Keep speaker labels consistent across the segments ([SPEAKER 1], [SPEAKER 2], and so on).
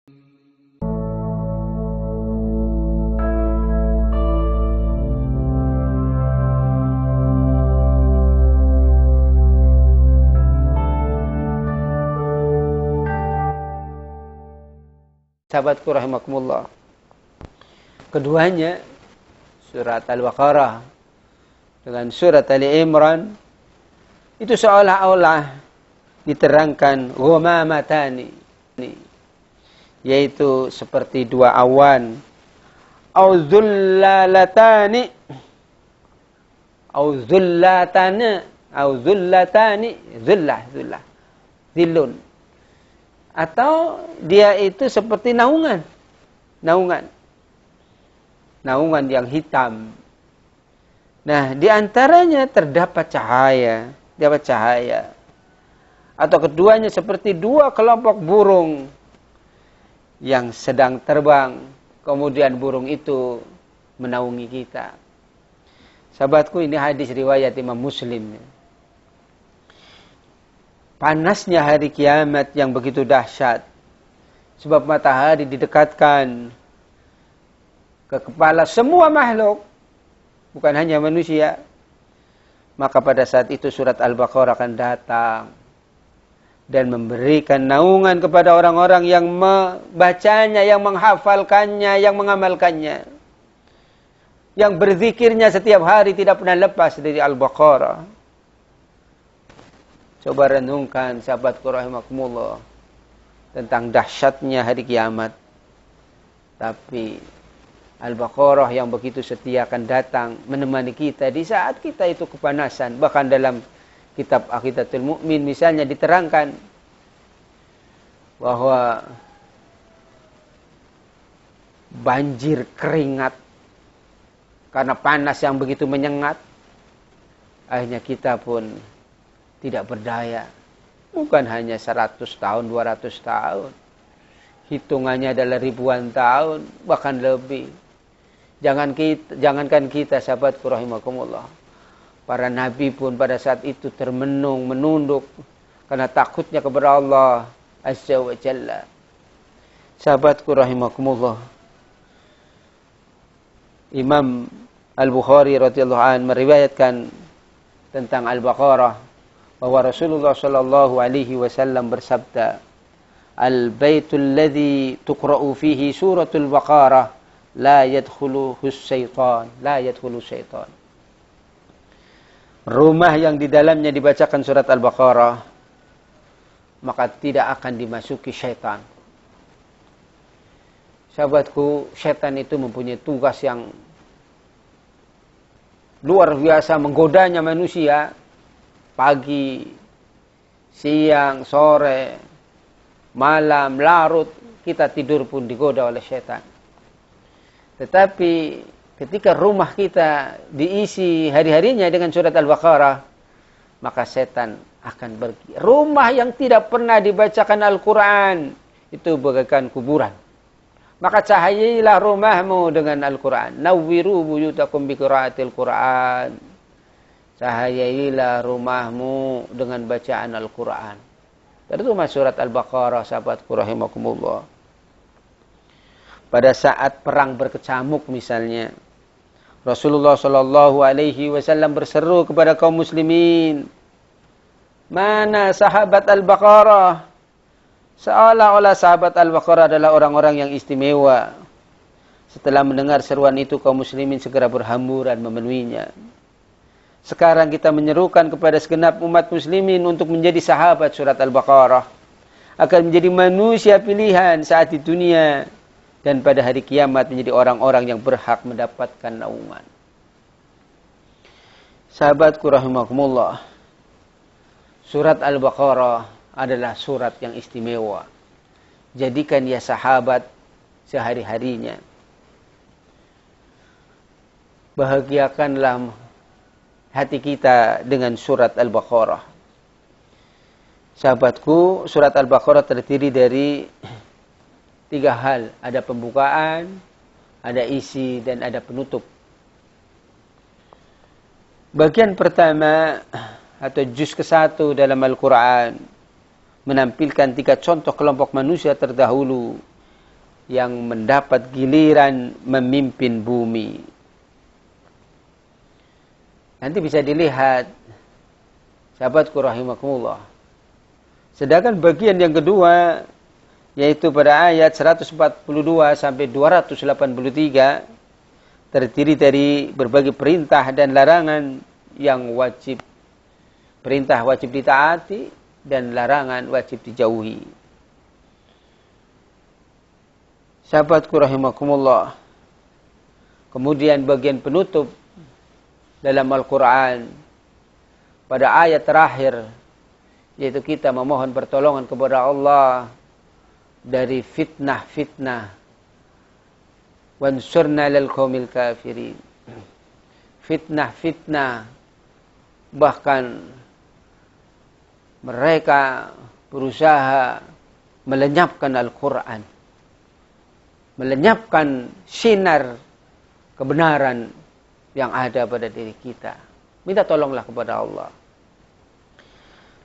[SPEAKER 1] Sahabatku rahimakumullah. Keduanya surat Al-Baqarah dengan surat Ali Imran itu seolah-olah diterangkan ghamamatani, yaitu seperti dua awan, au dhullalatani, au dhullatana, au dhullatani, dhullah, dhillun. Atau dia itu seperti naungan yang hitam. Nah, di antaranya terdapat cahaya. Atau keduanya seperti dua kelompok burung yang sedang terbang. Kemudian burung itu menaungi kita. Sahabatku, ini hadis riwayat Imam Muslim. Panasnya hari kiamat yang begitu dahsyat. Sebab matahari didekatkan ke kepala semua makhluk, bukan hanya manusia. Maka pada saat itu surat Al-Baqarah akan datang dan memberikan naungan kepada orang-orang yang membacanya, yang menghafalkannya, yang mengamalkannya, yang berzikirnya setiap hari tidak pernah lepas dari Al-Baqarah. Coba renungkan sahabatku rahimakumullah tentang dahsyatnya hari kiamat. Tapi Al-Baqarah yang begitu setia akan datang menemani kita di saat kita itu kepanasan. Bahkan dalam kitab Aqidatul Mu'min misalnya diterangkan bahwa banjir keringat karena panas yang begitu menyengat, akhirnya kita pun tidak berdaya. Bukan hanya 100 tahun, 200 tahun. Hitungannya adalah ribuan tahun, bahkan lebih. Jangankan kita sahabatku rahimakumullah. Para nabi pun pada saat itu termenung, menunduk karena takutnya kepada Allah Azza wa Jalla. Sahabatku rahimakumullah. Imam Al-Bukhari radhiyallahu anhu meriwayatkan tentang Al-Baqarah bahwa Rasulullah sallallahu alaihi wasallam bersabda, "Al-baitul ladzi tuqra'u fihi suratul Baqarah la yadkhuluhu syaitan." Rumah yang di dalamnya dibacakan surat Al-Baqarah, maka tidak akan dimasuki syaitan. Sahabatku, syaitan itu mempunyai tugas yang luar biasa menggodanya manusia. Pagi, siang, sore, malam, larut, kita tidur pun digoda oleh syaitan. Tetapi ketika rumah kita diisi hari-harinya dengan surat Al-Baqarah, maka setan akan pergi. Rumah yang tidak pernah dibacakan Al-Quran, itu bagaikan kuburan. Maka cahayailah rumahmu dengan Al-Quran. Nawwiru buyutakum biqiraatil Quran. Cahayailah rumahmu dengan bacaan Al-Quran. Dari rumah surat Al-Baqarah, sahabatku rahimakumullah. Pada saat perang berkecamuk misalnya, Rasulullah sallallahu alaihi wasallam berseru kepada kaum muslimin, "Mana sahabat Al-Baqarah?" Seolah-olah sahabat Al-Baqarah adalah orang-orang yang istimewa. Setelah mendengar seruan itu, kaum muslimin segera berhamburan memenuhinya. Sekarang kita menyerukan kepada segenap umat muslimin untuk menjadi sahabat surat Al-Baqarah. Akan menjadi manusia pilihan saat di dunia. Dan pada hari kiamat menjadi orang-orang yang berhak mendapatkan naungan. Sahabatku rahimakumullah. Surat Al-Baqarah adalah surat yang istimewa. Jadikan dia sahabat sehari-harinya. Bahagiakanlah hati kita dengan surat Al-Baqarah. Sahabatku, surat Al-Baqarah terdiri dari 3 hal. Ada pembukaan, ada isi, dan ada penutup. Bagian pertama atau juz ke-1 dalam Al-Quran menampilkan 3 contoh kelompok manusia terdahulu yang mendapat giliran memimpin bumi. Nanti bisa dilihat, sahabatku rahimakumullah. Sedangkan bagian yang kedua, yaitu pada ayat 142 sampai 283, terdiri dari berbagai perintah dan larangan yang wajib. Perintah wajib ditaati dan larangan wajib dijauhi. Sahabatku rahimakumullah. Kemudian bagian penutup dalam Al-Quran pada ayat terakhir, yaitu kita memohon pertolongan kepada Allah dari fitnah-fitnah. Wansurna lil qaumil kafirin. Fitnah-fitnah, bahkan mereka berusaha melenyapkan Al-Quran, melenyapkan sinar kebenaran yang ada pada diri kita. Minta tolonglah kepada Allah.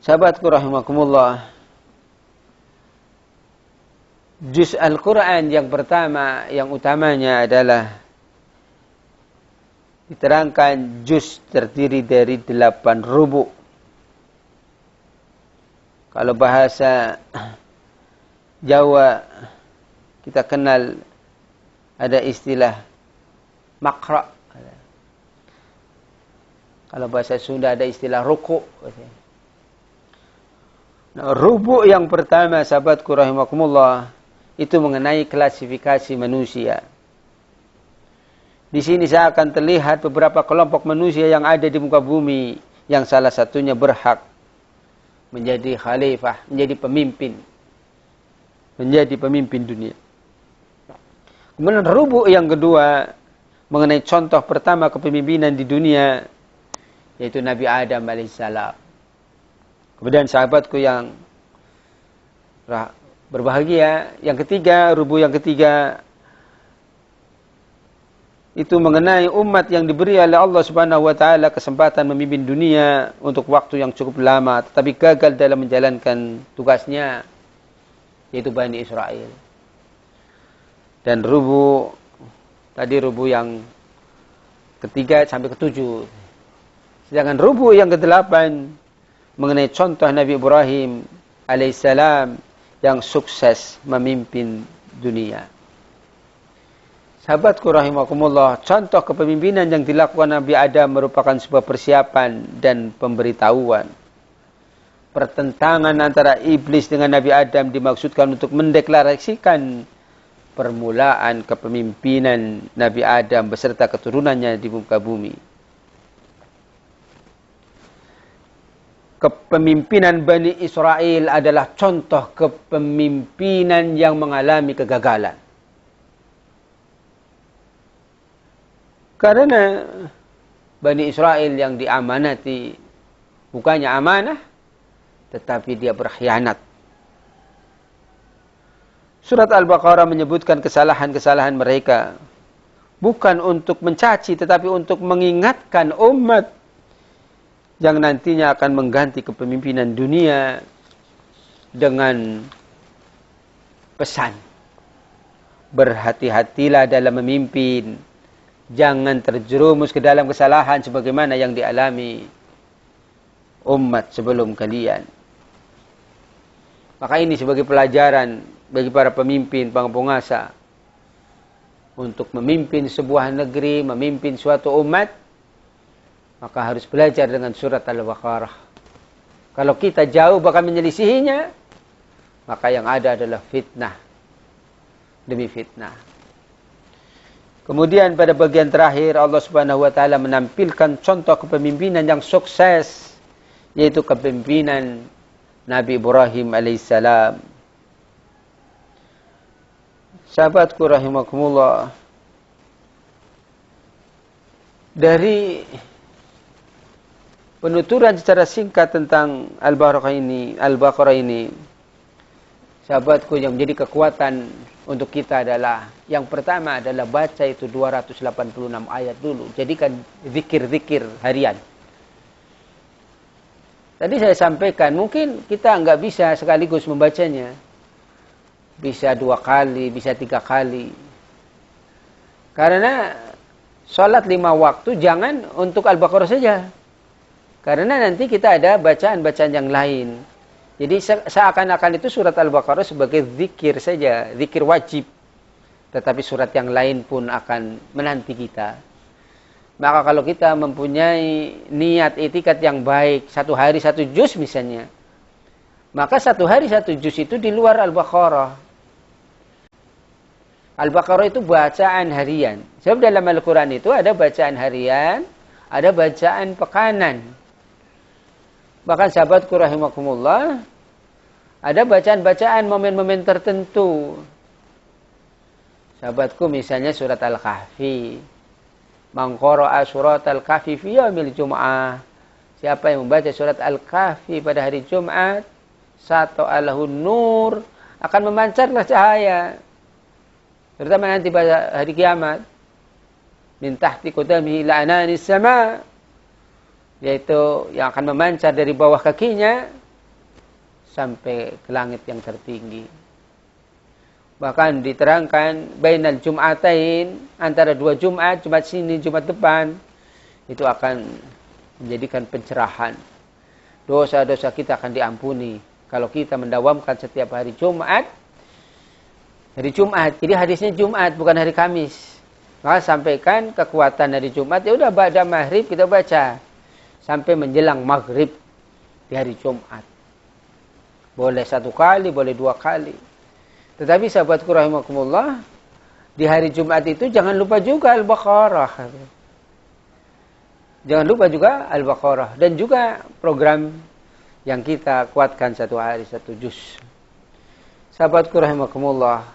[SPEAKER 1] Sahabatku rahimakumullah, juz Al-Quran yang pertama, yang utamanya adalah diterangkan juz terdiri dari 8 rubu'. Kalau bahasa Jawa kita kenal ada istilah makra. Kalau bahasa Sunda ada istilah ruku'. Nah, rubu' yang pertama, sahabatku rahimakumullah, itu mengenai klasifikasi manusia. Di sini saya akan terlihat beberapa kelompok manusia yang ada di muka bumi, yang salah satunya berhak menjadi khalifah, menjadi pemimpin dunia. Kemudian rubu' yang kedua mengenai contoh pertama kepemimpinan di dunia, yaitu Nabi Adam alaihissalam. Kemudian sahabatku yang berbahagia, yang ketiga, rubu' yang ketiga itu mengenai umat yang diberi oleh Allah Subhanahu wa taala kesempatan memimpin dunia untuk waktu yang cukup lama, tetapi gagal dalam menjalankan tugasnya, yaitu Bani Israel. Dan rubu' yang ketiga sampai ketujuh. Sedangkan rubu' yang kedelapan mengenai contoh Nabi Ibrahim alaihissalam yang sukses memimpin dunia. Sahabatku rahimakumullah, contoh kepemimpinan yang dilakukan Nabi Adam merupakan sebuah persiapan dan pemberitahuan. Pertentangan antara iblis dengan Nabi Adam dimaksudkan untuk mendeklarasikan permulaan kepemimpinan Nabi Adam beserta keturunannya di muka bumi. Kepemimpinan Bani Israel adalah contoh kepemimpinan yang mengalami kegagalan. Karena Bani Israel yang diamanati bukannya amanah, tetapi dia berkhianat. Surat Al-Baqarah menyebutkan kesalahan-kesalahan mereka. Bukan untuk mencaci, tetapi untuk mengingatkan umat yang nantinya akan mengganti kepemimpinan dunia dengan pesan. Berhati-hatilah dalam memimpin. Jangan terjerumus ke dalam kesalahan sebagaimana yang dialami umat sebelum kalian. Maka ini sebagai pelajaran bagi para pemimpin, penguasa, untuk memimpin sebuah negeri, memimpin suatu umat, maka harus belajar dengan surat Al-Baqarah. Kalau kita jauh bahkan menyelisihinya, maka yang ada adalah fitnah demi fitnah. Kemudian pada bagian terakhir Allah Subhanahu wa taala menampilkan contoh kepemimpinan yang sukses, yaitu kepemimpinan Nabi Ibrahim alaihissalam. Sahabatku rahimakumullah, dari penuturan secara singkat tentang Al-Baqarah ini, sahabatku, yang menjadi kekuatan untuk kita adalah, yang pertama adalah baca itu 286 ayat dulu. Jadikan zikir-zikir harian. Tadi saya sampaikan, mungkin kita nggak bisa sekaligus membacanya. bisa 2 kali, bisa 3 kali. Karena sholat 5 waktu jangan untuk Al-Baqarah saja. Karena nanti kita ada bacaan-bacaan yang lain. Jadi seakan-akan itu surat Al-Baqarah sebagai zikir saja, zikir wajib. Tetapi surat yang lain pun akan menanti kita. Maka kalau kita mempunyai niat itikat yang baik, 1 hari 1 juz misalnya, maka 1 hari 1 juz itu di luar Al-Baqarah. Al-Baqarah itu bacaan harian. Sebab dalam Al-Quran itu ada bacaan harian, ada bacaan pekanan. Bahkan sahabatku rahimakumullah, ada bacaan-bacaan momen-momen tertentu. Sahabatku misalnya surat Al-Kahfi. Man qara'a surat Al-Kahfi fi yaumil Jum'ah. Siapa yang membaca surat Al-Kahfi pada hari Jumat, sata'alahu nur, akan memancarlah cahaya. Terutama nanti pada hari kiamat. Min tahti qudamihi ila ananis sama. Yaitu yang akan memancar dari bawah kakinya sampai ke langit yang tertinggi. Bahkan diterangkan bainal jum'atain, antara 2 Jumat, Jumat sini, Jumat depan, itu akan menjadikan pencerahan. Dosa-dosa kita akan diampuni kalau kita mendawamkan setiap hari Jumat. Hari Jumat, jadi hadisnya Jumat bukan hari Kamis. Maka sampaikan kekuatan hari Jumat, ya udah ba'da maghrib kita baca sampai menjelang maghrib di hari Jumat. Boleh 1 kali, boleh 2 kali. Tetapi sahabatku rahimakumullah, di hari Jumat itu jangan lupa juga Al-Baqarah. Jangan lupa juga Al-Baqarah. Dan juga program yang kita kuatkan 1 hari 1 juz. Sahabatku rahimakumullah,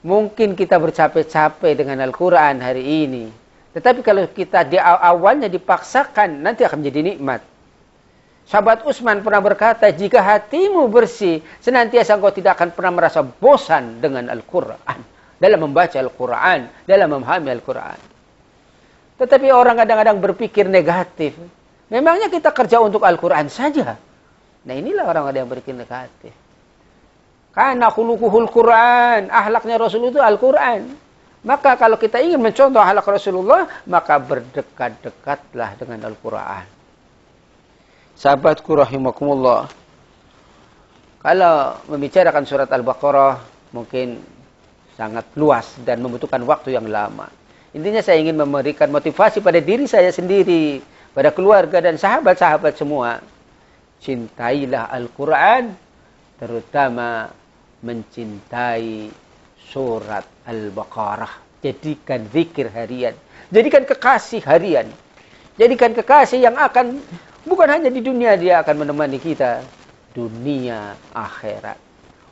[SPEAKER 1] mungkin kita bercapek-capek dengan Al-Quran hari ini. Tetapi kalau kita di awalnya dipaksakan, nanti akan menjadi nikmat. Sahabat Utsman pernah berkata, jika hatimu bersih, senantiasa engkau tidak akan pernah merasa bosan dengan Al-Quran. Dalam membaca Al-Quran, dalam memahami Al-Quran. Tetapi orang kadang-kadang berpikir negatif. Memangnya kita kerja untuk Al-Quran saja? Nah inilah orang-orang yang berpikir negatif. Karena khuluquhul Quran, ahlaknya Rasul itu Al-Quran. Maka kalau kita ingin mencontoh akhlak Rasulullah, maka berdekat-dekatlah dengan Al-Quran. Sahabatku rahimakumullah, kalau membicarakan surat Al-Baqarah mungkin sangat luas dan membutuhkan waktu yang lama. Intinya saya ingin memberikan motivasi pada diri saya sendiri, pada keluarga dan sahabat-sahabat semua. Cintailah Al-Quran, terutama mencintai surat Al-Baqarah. Jadikan zikir harian. Jadikan kekasih harian. Jadikan kekasih yang akan, bukan hanya di dunia, dia akan menemani kita. Dunia, akhirat.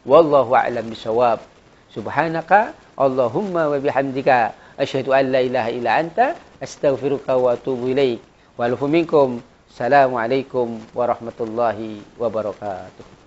[SPEAKER 1] Wallahu a'lam bishawab. Subhanaka, Allahumma wa bihamdika. Asyhadu an la ilaha illa anta. Astaghfiruka wa atubu ilaik. Wa lafu minkum. Assalamualaikum warahmatullahi wabarakatuh.